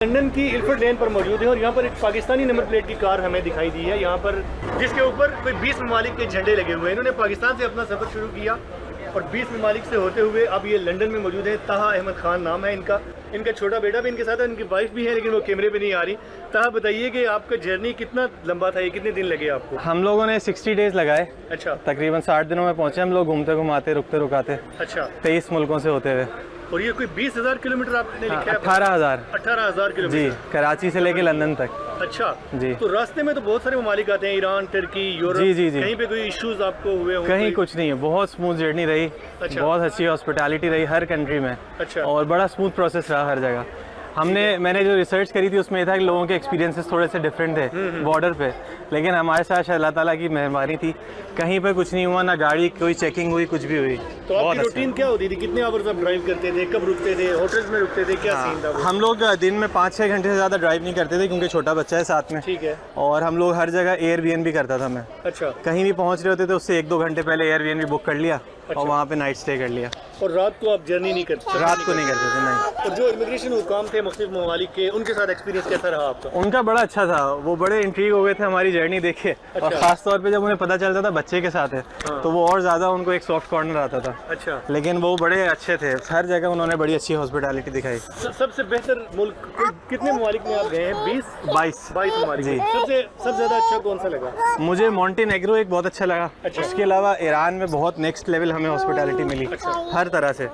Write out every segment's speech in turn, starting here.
London की Ilford लेन पर मौजूद है और यहाँ पर एक पाकिस्तानी नंबर प्लेट की कार हमें दिखाई दी है, यहाँ पर जिसके ऊपर कोई 20 ममालिक के झंडे लगे हुए हैं। इन्होंने पाकिस्तान से अपना सफ़र शुरू किया और 20 ममालिक से होते हुए अब ये लंदन में मौजूद है। ताहा अहमद खान नाम है इनका छोटा बेटा भी इनके साथ है, इनकी वाइफ भी है लेकिन वो कैमरे पे नहीं आ रही। ताहा बताइए कि आपका जर्नी कितना लंबा था, ये कितने दिन लगे आपको? हम लोगों ने 60 डेज़ लगाए। अच्छा, तकरीबन 60 दिनों में पहुँचे हम लोग, घूमते घुमाते रुकते रुकाते। अच्छा, 23 मुल्कों से होते हुए। और ये कोई 20,000 किलोमीटर आपने लिखा है? 18,000 किलोमीटर जी, कराची से लेके लंदन तक। अच्छा जी, तो रास्ते में तो बहुत सारे ममालिक आते हैं, ईरान, तुर्की, यूरोप। जी। कहीं पे कोई इश्यूज आपको हुए हों? कहीं कुछ नहीं है, बहुत स्मूथ जर्नी रही। अच्छा। बहुत अच्छी हॉस्पिटैलिटी रही हर कंट्री में। अच्छा। और बड़ा स्मूथ प्रोसेस रहा हर जगह। मैंने जो रिसर्च करी थी उसमें ये था कि लोगों के एक्सपीरियंसेस थोड़े से डिफरेंट थे बॉर्डर पे, लेकिन हमारे साथ अल्लाह ताला की मेहरबानी थी, कहीं पे कुछ नहीं हुआ, ना गाड़ी कोई चेकिंग हुई, कुछ भी हुई। तो आपकी रूटीन क्या होती थी? कितने आवर्स आप ड्राइव करते थे? कब रुकते थे? होटल्स में रुकते थे? क्या सीन था वो? हम लोग दिन में 5-6 घंटे से ज़्यादा ड्राइव नहीं करते थे क्योंकि छोटा बच्चा है साथ में। ठीक है। और हम लोग हर जगह एयरबीएनबी करता था मैं। अच्छा। कहीं भी पहुंच रहे होते थे उससे 1-2 घंटे पहले एयरबीएनबी बुक कर लिया। अच्छा। और वहाँ पे नाइट स्टे कर लिया। और रात को आप जर्नी नहीं करते? रात को नहीं करते थे, नहीं। और जो इमिग्रेशन हुकाम थे मुख्तलिफ ममालिक के, उनके साथ एक्सपीरियंस कैसा रहा आपका? उनका बड़ा अच्छा था, वो बड़े इंट्रीग हो गए थे हमारी जर्नी देखे। अच्छा। और ख़ास तौर पे जब उन्हें पता चलता था बच्चे के साथ है, हाँ। तो वो और ज़्यादा उनको एक सॉफ्ट कॉर्नर आता था। अच्छा। लेकिन वो बड़े अच्छे थे, हर जगह उन्होंने बड़ी अच्छी हॉस्पिटैलिटी दिखाई। सबसे बेहतर मुल्क कितने ममालिक में आप गए हैं? 22 ममालिक जी। सबसे ज़्यादा अच्छा कौन सा लगा? मुझे मॉन्टेनेग्रो एक बहुत अच्छा लगा। अच्छा। उसके अलावा ईरान में बहुत नेक्स्ट लेवल हमें हॉस्पिटैलिटी मिली। अच्छा। हर तरह से।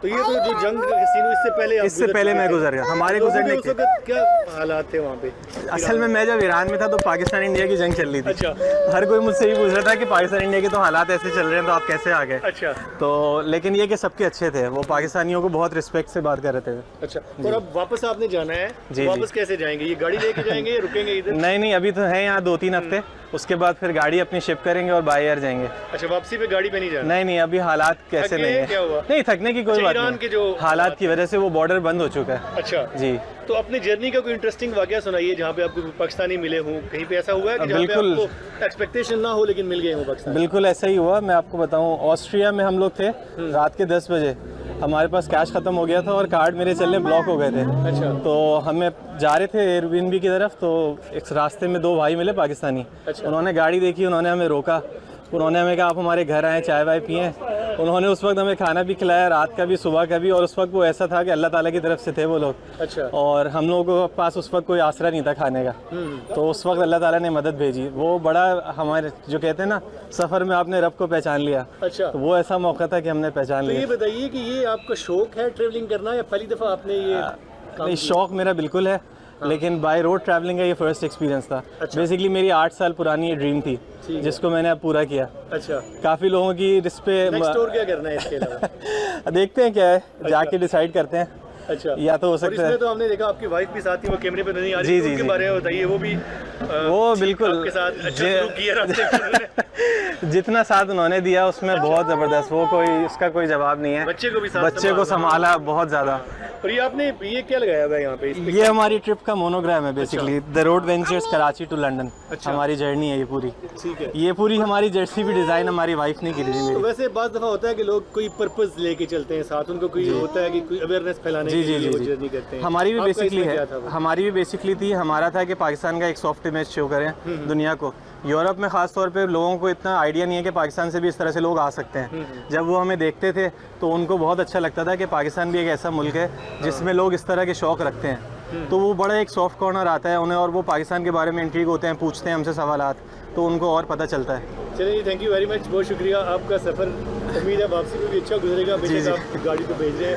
तो ये तो जो जंग का सीन हुआ, इससे पहले मैं गुजर गया। हमारे गुजरने उस वक्त क्या हालात थे वहाँ पे? असल में मैं जब ईरान में था तो पाकिस्तान इंडिया की जंग चल रही थी। अच्छा। हर कोई मुझसे ये पूछ रहा था कि पाकिस्तान इंडिया के तो हालात ऐसे चल रहे हैं, तो आप कैसे आ गए? अच्छा। तो लेकिन ये कि सबके अच्छे थे, वो पाकिस्तानियों को बहुत रिस्पेक्ट से बात कर रहे थे। अच्छा। और अब वापस आपने जाना है, जी, वापस कैसे जाएंगे? ये गाड़ी लेके जाएंगे, रुकेंगे इधर? नहीं, अभी तो है यहाँ 2-3 हफ्ते, उसके बाद फिर गाड़ी अपनी शिप करेंगे और बाय एयर जाएंगे। अच्छा, वापसी पे गाड़ी पे नहीं जाना? नहीं, अभी हालात कैसे नहीं है। क्या हुआ? नहीं, थकने की कोई बात ईरान नहीं। के जो हालात की वजह से वो बॉर्डर बंद हो चुका है। अच्छा जी। तो अपनी जर्नी का कोई इंटरेस्टिंग वाकया सुनाइए जहाँ पे आपको पाकिस्तानी मिले हों। कहीं पे ऐसा हुआ है कि जहाँ पे बिल्कुल। आपको एक्सपेक्टेशन ना हो लेकिन मिल गए हों पाकिस्तानी? बिल्कुल ऐसा ही हुआ। मैं आपको बताऊं, ऑस्ट्रिया में हम लोग थे रात के 10 बजे, हमारे पास कैश ख़त्म हो गया था और कार्ड मेरे चलने ब्लॉक हो गए थे। अच्छा। तो हमें जा रहे थे एयरबीएनबी की तरफ, तो एक रास्ते में 2 भाई मिले पाकिस्तानी। अच्छा। उन्होंने गाड़ी देखी, उन्होंने हमें रोका, उन्होंने हमें कहा आप हमारे घर आएँ, चाय वाय पिएँ। उन्होंने उस वक्त हमें खाना भी खिलाया, रात का भी सुबह का भी। और उस वक्त वो ऐसा था कि अल्लाह ताला की तरफ से थे वो लोग। अच्छा। और हम लोगों के पास उस वक्त कोई आसरा नहीं था खाने का, तो उस वक्त अल्लाह ताला ने मदद भेजी। वो बड़ा हमारे जो कहते हैं ना, सफ़र में आपने रब को पहचान लिया। अच्छा। तो वो ऐसा मौका था कि हमने पहचान तो लिया। ये बताइए कि ये आपका शौक है ट्रैवलिंग करना या पहली दफ़ा आपने ये काम नहीं, शौक मेरा बिल्कुल है, लेकिन बाय रोड ट्रैवलिंग का ये फर्स्ट एक्सपीरियंस था। अच्छा। बेसिकली मेरी 8 साल पुरानी ये ड्रीम थी, जिसको मैंने अब पूरा किया। अच्छा। काफ़ी लोगों की इस पे नेक्स्ट और क्या करना है इसके अलावा? देखते हैं क्या है, जाके डिसाइड करते हैं। अच्छा। या तो हो सकता है। इसमें तो हमने देखा आपकी वाइफ भी साथ थी, वो कैमरे पे नहीं आ रही। जी, उनके जी। बारे में बताइए, वो भी वो बिल्कुल आपके साथ अच्छा शुरू किया रास्ते जितना साथ उन्होंने दिया उसमें बहुत ज़बरदस्त, वो कोई उसका कोई जवाब नहीं है। बच्चे को भी साथ बच्चे को संभाला बहुत ज़्यादा। और ये आपने ये क्या लगाया हुआ है यहाँ पे? ये हमारी ट्रिप का मोनोग्राम है basically, the road ventures Karachi to London. अच्छा। हमारी जर्नी है ये पूरी। ठीक है। ये पूरी हमारी जर्सी भी डिज़ाइन हमारी वाइफ ने की थी तो मेरी। वैसे बात दफ़ा होता है कि लोग कोई पर्पस लेके चलते हैं साथ, उनको कोई होता है कि कोई अवेयरनेस फैलाने के लिए वो जर्नी करते हैं। हमारी भी आपका बेसिकली इसमें है, क्या था वो? हमारी भी बेसिकली थी, हमारा था कि पाकिस्तान का एक सॉफ्ट इमेज शो करें दुनिया को। यूरोप में ख़ास तौर पे लोगों को इतना आइडिया नहीं है कि पाकिस्तान से भी इस तरह से लोग आ सकते हैं। जब वो हमें देखते थे तो उनको बहुत अच्छा लगता था कि पाकिस्तान भी एक ऐसा मुल्क है जिसमें लोग इस तरह के शौक़ रखते हैं। तो वो बड़ा एक सॉफ्ट कॉर्नर आता है उन्हें, और वो पाकिस्तान के बारे में इंट्रीग होते हैं, पूछते हैं हमसे सवालात, तो उनको और पता चलता है। चलिए, थैंक यू वेरी मच, बहुत शुक्रिया। आपका सफ़र उम्मीद है वापसी में भी अच्छा गुजरेगा। बेशक आप गाड़ी को भेज रहे हैं।